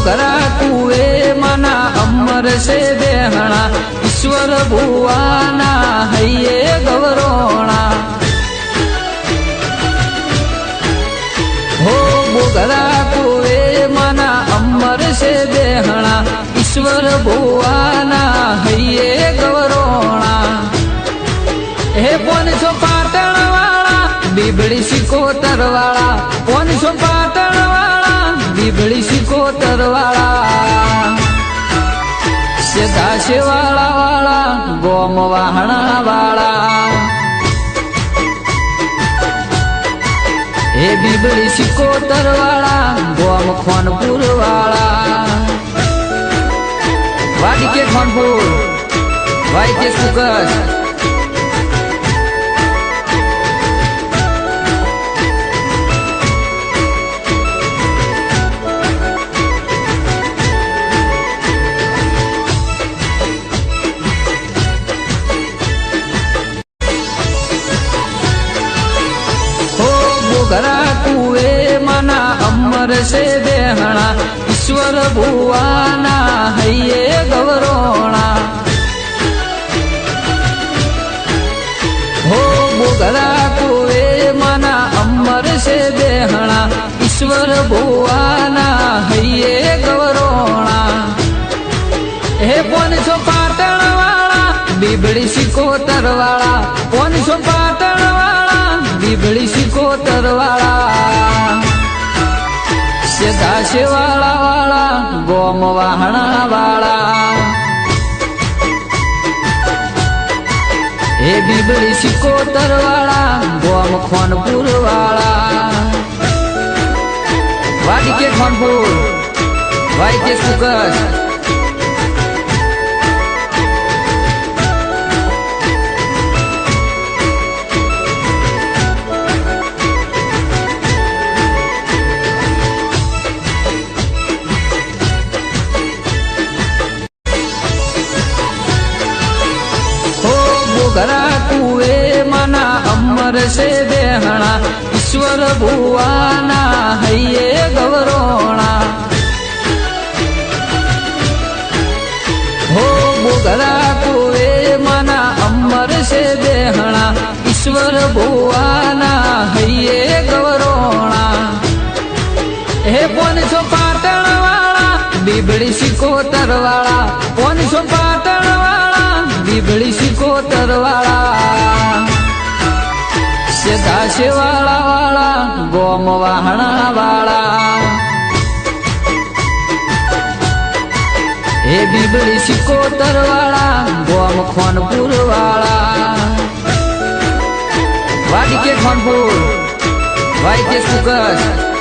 बोगरा कुए मना अमर से बेहणा ईश्वर भुवाना हइये गवरोणा हो बोगरा कुए मना अमर से बेहणा ईश्वर भुवाना हइये गवरोणा हे 500 पाटण वाला बीबड़ी सिकोतर वाला 500 पाटण वाला बीबड़ी सिकोतर वाला सदा शिवाला वाला गोम वाहना वाला हे बीबड़ी सिकोतर वाला गोम खोनपुर वाला वाडी के खोनपुर वाई के सुकस बोगरा कुए मना अमर से बेहणा ईश्वर भुवाना हइये गवरोणा हो बोगरा कुए मना अमर से बेहणा ईश्वर भुवाना हइये गवरोणा हे 500 पाटण वाला बीबड़ी सिकोतर वाला 500 पाटण वाला बीबड़ी सिकोतर वाला सदा शिवाला वाला गोम वाहना वाला हे बीबड़ी सिकोतर वाला गोम खोनपुर वाला वाडी के खोनपुर वाई के सुकस बोगरा कुए मना अमर से बेहणा ईश्वर भुवाना हइये गवरोणा हो बोगरा कुए मना अमर से बेहणा ईश्वर भुवाना हइये गवरोणा हे 500 पाटण वाला बीबड़ी सिकोतर वाला 500 पाटण वाला बीबड़ी सिकोतर वाला सदा शिवाला वाला गोम वाहना वाला हे बीबड़ी सिकोतर वाला गोम खोनपुर वाला वाडी के खोनपुर वाई के सुकस